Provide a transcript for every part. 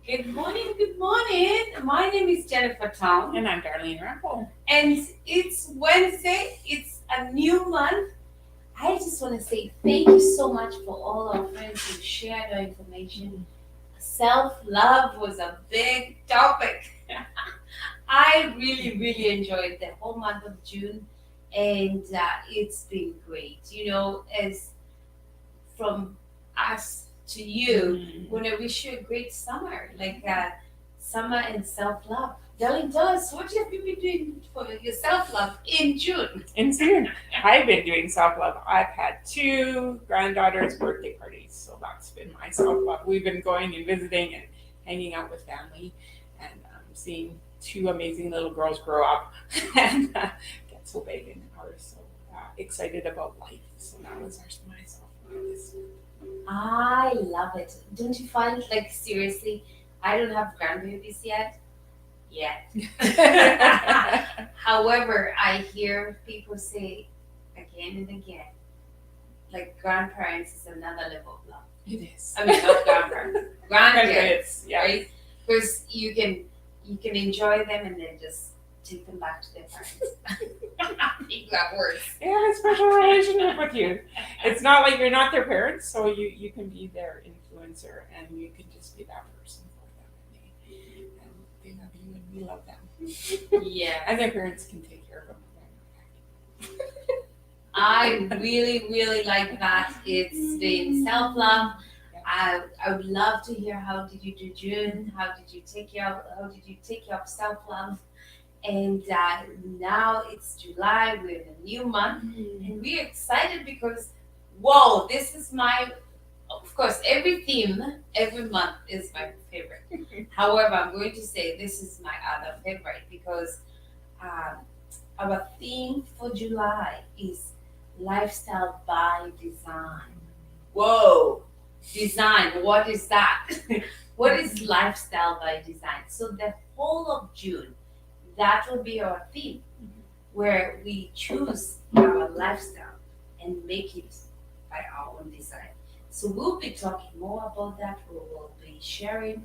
Good morning, good morning. My name is Jennifer Tom, And I'm Darlene Raffle. and it's Wednesday. It's a new month. I just want to say thank you so much for all our friends who shared our information. Self love was a big topic. I really, really enjoyed the whole month of June, and it's been great. As from us to you, want to wish you a great summer, like summer and self love. Darling, tell us what have you been doing for your self love in June? In June, I've been doing self love. I've had two granddaughters' birthday parties, so that's been my self love. We've been going and visiting and hanging out with family and seeing two amazing little girls grow up and get so big and are so excited about life. So that was my self love this year. I love it. Don't you find like seriously? I don't have grandbabies yet. Yet. However, I hear people say again and again, like grandparents is another level of love. It is. I mean, not grandparents, grandkids, Yeah. right? Because you can enjoy them and then just take them back to their parents. I think that works. They have a special relationship with you. It's not like you're not their parents, so you can be their influencer and you can just be that person for them. And they love you and we love them. Yeah. And their parents can take care of them. I really, really like that. It's been self-love. I would love to hear how did you do June? How did you take care of self-love? And now it's July. We're in a new month, and we're excited because whoa, this is my. Of course, every theme every month is my favorite. However, I'm going to say this is my other favorite because um, our theme for July is lifestyle by design. Whoa, design, what is that? What is lifestyle by design? So, the whole of June, that will be our theme where we choose our lifestyle and make it by our own design. So, we'll be talking more about that. We will be sharing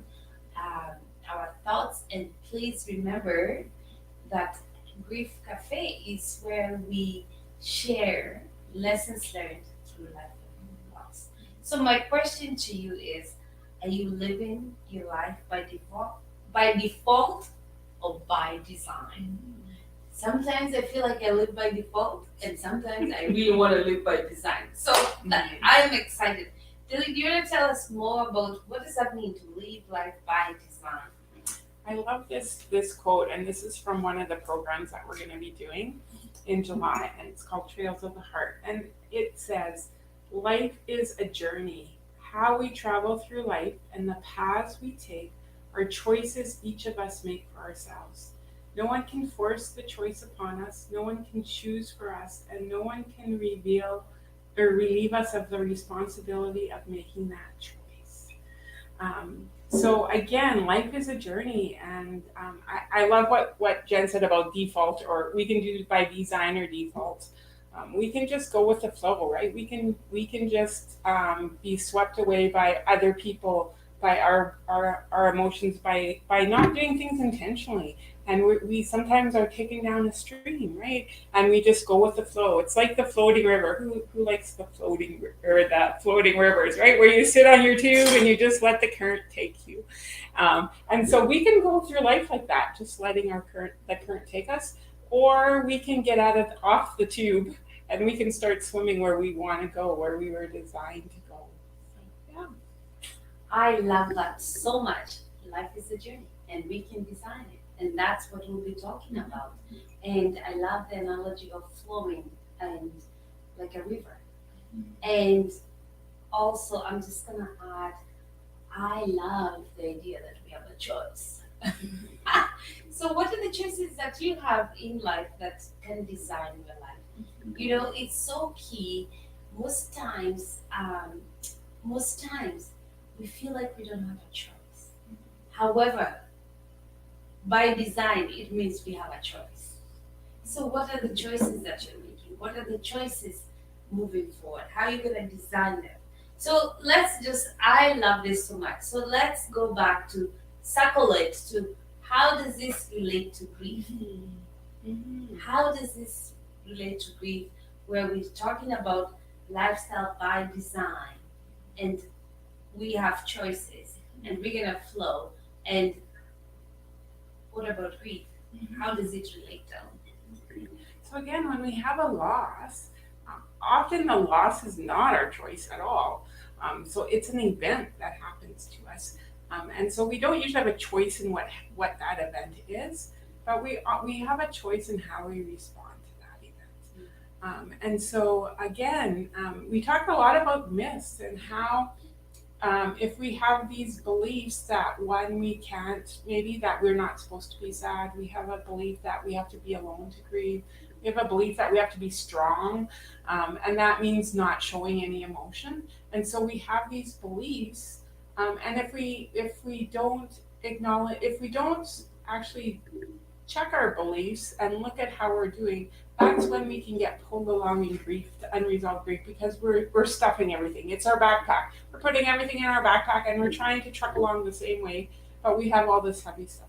um, our thoughts, and please remember that Grief Cafe is where we share lessons learned through life and loss. So my question to you is, are you living your life by default or by design? Sometimes I feel like I live by default, and sometimes I really want to live by design. So I'm excited. Dilly, do you want to tell us more about what does that mean to live life by design? I love this quote, and this is from one of the programs that we're going to be doing in July, and it's called Trails of the Heart. And it says, "Life is a journey. How we travel through life and the paths we take are choices each of us make for ourselves. No one can force the choice upon us. No one can choose for us, and no one can reveal or relieve us of the responsibility of making that choice." So again, life is a journey, and I love what Jen said about default, or we can do by design or default. We can just go with the flow, right? We can just be swept away by other people, by our emotions, by not doing things intentionally, and we sometimes are taken down a stream, right? And we just go with the flow. It's like the floating river. Who likes the floating rivers, right? Where you sit on your tube and you just let the current take you. And so we can go through life like that, just letting the current take us, or we can get off the tube and we can start swimming where we want to go, where we were designed to go. So, yeah. I love that so much. Life is a journey, and we can design it. And that's what we'll be talking about. And I love the analogy of flowing and like a river. And also, I'm just going to add, I love the idea that we have a choice. So, what are the choices that you have in life that can design your life? It's so key. Most times, um, most times, we feel like we don't have a choice. However, by design, it means we have a choice. So, what are the choices that you're making? What are the choices moving forward? How are you going to design them? So, I love this so much. So, let's go back to circle it to how does this relate to grief? Mm-hmm. How does this relate to grief? Where we're talking about lifestyle by design, and we have choices, and we're gonna flow. And what about grief? How does it relate down? So again, when we have a loss, often the loss is not our choice at all. So it's an event that happens to us, and so we don't usually have a choice in what that event is, but we have a choice in how we respond to that event. And so again, we talk a lot about myths and how if we have these beliefs that one, we can't, maybe that we're not supposed to be sad, we have a belief that we have to be alone to grieve, we have a belief that we have to be strong, and that means not showing any emotion. And so we have these beliefs, and if we don't acknowledge, if we don't actually check our beliefs and look at how we're doing, that's when we can get pulled along in grief, to unresolved grief, because we're stuffing everything. It's our backpack. We're putting everything in our backpack and we're trying to truck along the same way, but we have all this heavy stuff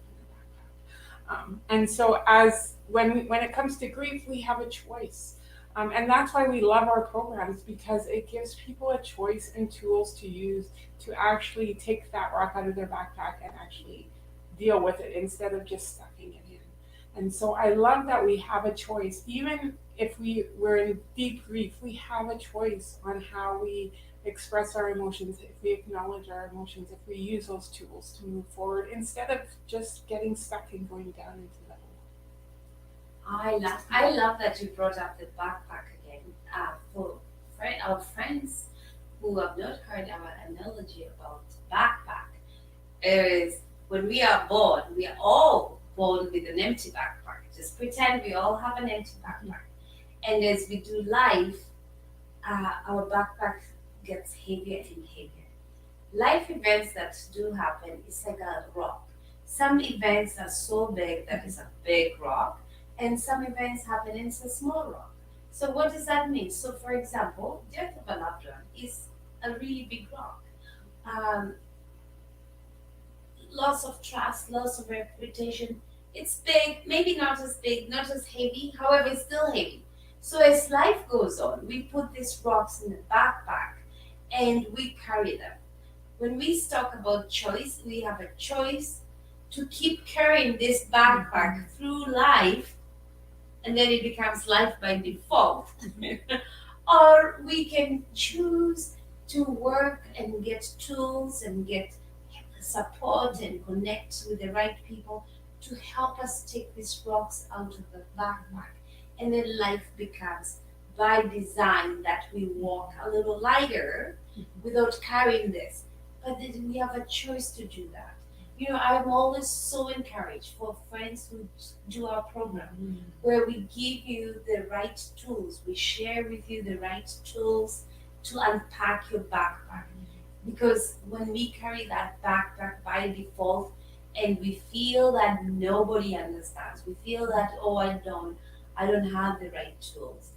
in our backpack. And so as when it comes to grief, we have a choice. And that's why we love our programs, because it gives people a choice and tools to use to actually take that rock out of their backpack and actually deal with it instead of just stuffing it in. And so I love that we have a choice. Even if we're in deep grief, we have a choice on how we express our emotions, if we acknowledge our emotions, if we use those tools to move forward instead of just getting stuck and going down into the hole. I love that you brought up the backpack again. For our friends who have not heard our analogy about backpack, is when we are born, we are all born with an empty backpack. Just pretend we all have an empty backpack. And as we do life, our backpack gets heavier and heavier. Life events that do happen is like a rock. Some events are so big that it's a big rock, and some events happen and it's a small rock. So what does that mean? So for example, death of a loved one is a really big rock. Um, Loss of trust, loss of reputation. It's big, maybe not as big, not as heavy, however, it's still heavy. So as life goes on, we put these rocks in the backpack and we carry them. When we talk about choice, we have a choice to keep carrying this backpack through life, and then it becomes life by default. Or we can choose to work and get tools and get support and connect with the right people to help us take these rocks out of the backpack. And then life becomes by design that we walk a little lighter without carrying this. But then we have a choice to do that. You know, I'm always so encouraged for friends who do our program where we give you the right tools. We share with you the right tools to unpack your backpack. Because when we carry that backpack by default and we feel that nobody understands, we feel that, oh, I don't have the right tools.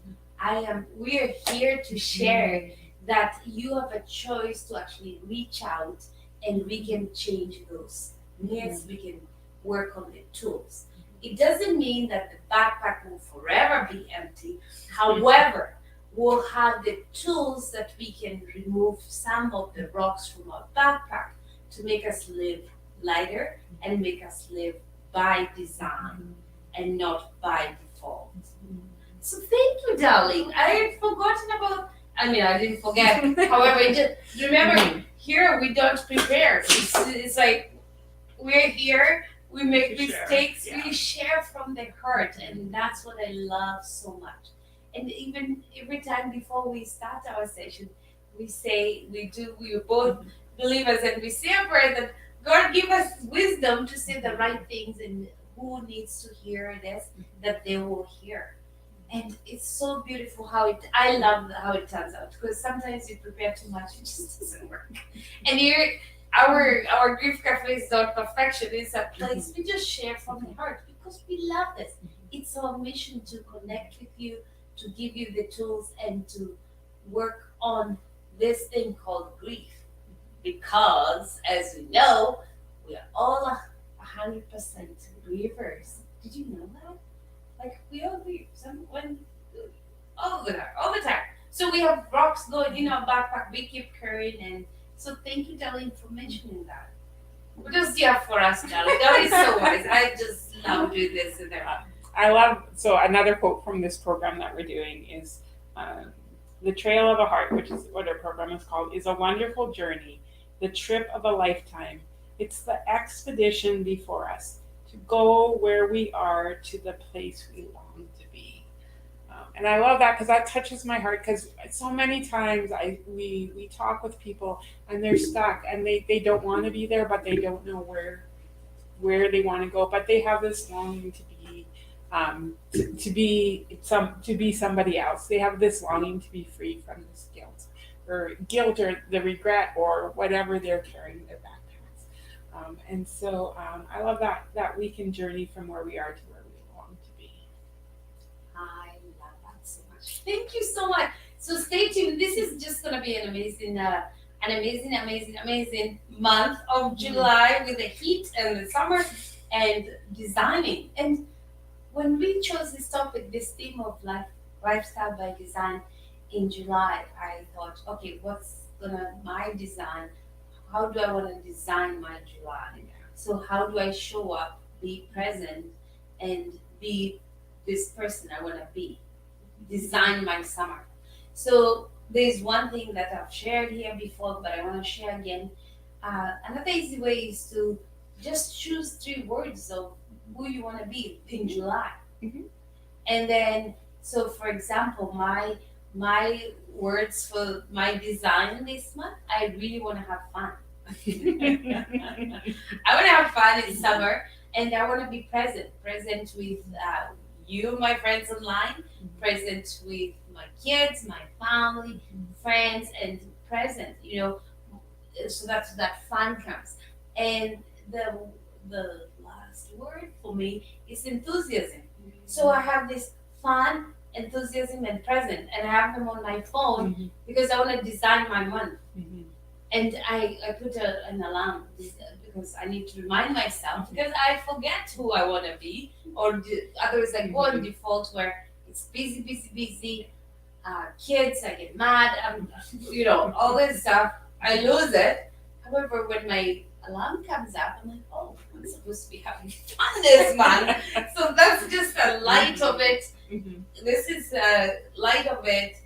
We're here to share that you have a choice to actually reach out and we can change those myths, we can work on the tools. It doesn't mean that the backpack will forever be empty. However, we'll have the tools that we can remove some of the rocks from our backpack to make us live lighter and make us live by design and not by default. So thank you, darling. I had forgotten about. I mean, I didn't forget. However, remember here we don't prepare. It's like we're here. We make To share, mistakes. yeah. We share from the heart, and that's what I love so much. And even every time before we start our session, we both believers, and we say a prayer that God give us wisdom to say the right things, and who needs to hear this, that they will hear. And it's so beautiful I love how it turns out, because sometimes you prepare too much, it just doesn't work. And here, our grief cafe is not perfection, it's a place we just share from the heart because we love this. It's our mission to connect with you, to give you the tools, and to work on this thing called grief. Because, as we know, We are all 100% grievers. Did you know that? Like we all grieve. Someone all the time. So we have rocks going in our backpack. We keep carrying, and so thank you, darling, for mentioning that. What does you have for us, darling? That is so wise. I just love doing this in there. I love, so another quote from this program that we're doing is uh, the Trail of a Heart, which is what our program is called, is a wonderful journey, the trip of a lifetime. It's the expedition before us to go where we are to the place we long to be. And I love that because that touches my heart because so many times we talk with people and they're stuck and they don't want to be there, but they don't know where they want to go, but they have this longing to be to be somebody else. They have this longing to be free from this guilt or the regret or whatever they're carrying in their backpacks. I love that we can journey from where we are to where we long to be. I love that so much. Thank you so much. So stay tuned. This is just gonna be an amazing month of July with the heat and the summer and designing. And when we chose this topic, this theme of lifestyle by design in July, I thought, okay, what's gonna my design? How do I want to design my July? So how do I show up, be present, and be this person I want to be? Design my summer. So there's one thing that I've shared here before, but I want to share again. Another easy way is to just choose 3 words of who you want to be in July. Mhm. And then, so for example, my words for my design this month, I really want to have fun. I want to have fun in summer, and I want to be present with you, my friends online, present with my kids, my family, friends, and present. So that fun comes. And the last word for me is enthusiasm. So I have this fun, enthusiasm, and present, and I have them on my phone because I want to design my month. And I put an alarm because I need to remind myself because I forget who I want to be, or otherwise I go on default where it's busy, busy, busy. Kids, I get mad, all this stuff. I lose it. However, when my alarm comes up, I'm like, oh, I'm supposed to be having fun this month. So that's just a light of it. This is a light of it.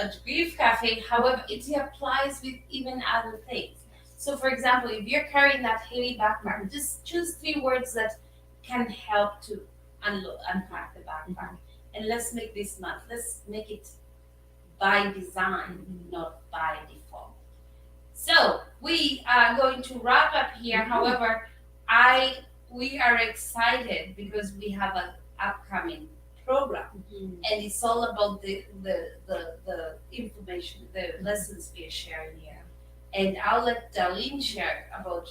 A grief cafe, however, it applies with even other things. So, for example, if you're carrying that heavy backpack, just choose 3 words that can help to unpack the backpack. And let's make this month, let's make it by design, not by default. So, we are going to wrap up here. However, we are excited because we have an upcoming program, and it's all about the information, the lessons we are sharing here. And I'll let Darlene share about,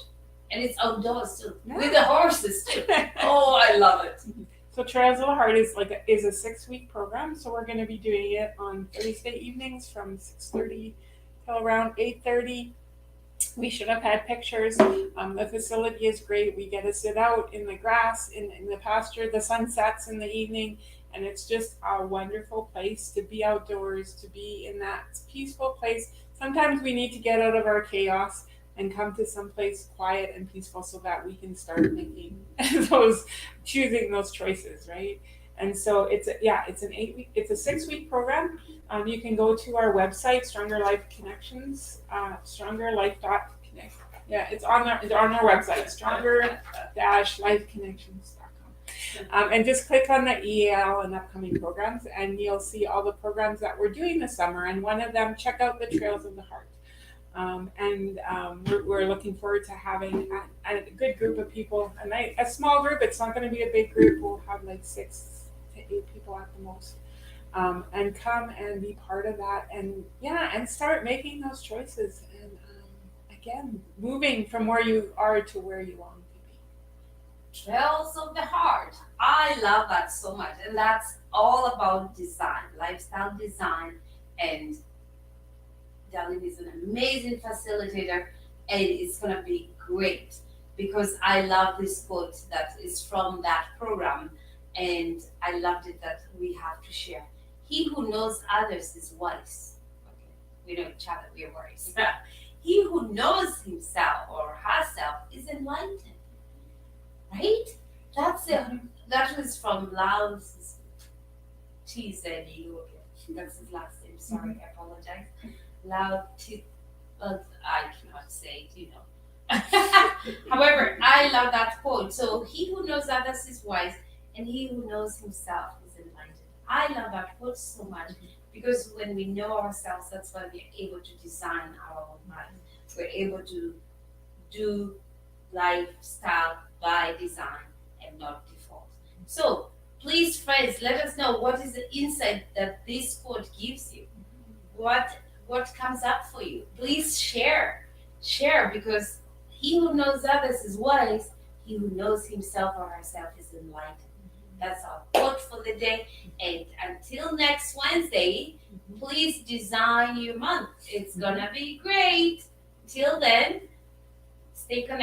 and it's outdoors too, with the horses too. Oh, I love it. So Trails of the Heart is a 6-week program. So we're going to be doing it on Thursday evenings from 6:30 till around 8:30. We should have had pictures. The facility is great. We get to sit out in the grass, in the pasture. The sun sets in the evening, and it's just a wonderful place to be outdoors, to be in that peaceful place. Sometimes we need to get out of our chaos and come to some place quiet and peaceful so that we can start making choosing those choices, right? And so it's a 6-week program. You can go to our website, Stronger Life Connections, stronger-life.connect. Yeah, it's on our website, stronger-lifeconnections.com. And just click on the EAL and upcoming programs, and you'll see all the programs that we're doing this summer. And one of them, check out the Trails of the Heart. We're looking forward to having a good group of people, a small group. It's not going to be a big group. We'll have 6 to 8 people at the most, and come and be part of that, and start making those choices, and again, moving from where you are to where you long to be. Trails of the Heart. I love that so much, and that's all about design, lifestyle design, and Darlene is an amazing facilitator, and it's gonna be great because I love this quote that is from that program, and I loved it that we have to share. He who knows others is wise. Okay, we know each other, we are wise. He who knows himself or herself is enlightened. Right? That's it. That was from Lao Tzu. That's his last name. Sorry, I apologize. Lao Tzu. I cannot say it, However, I love that quote. So, he who knows others is wise, and he who knows himself is enlightened. I love that quote so much because when we know ourselves, that's why we're able to design our own life. We're able to do lifestyle by design and not default. So, please, friends, let us know what is the insight that this quote gives you. What comes up for you? Please share, because he who knows others is wise. He who knows himself or herself is enlightened. That's our quote for the day. And until next Wednesday, please design your month. It's gonna be great. Till then, stay connected.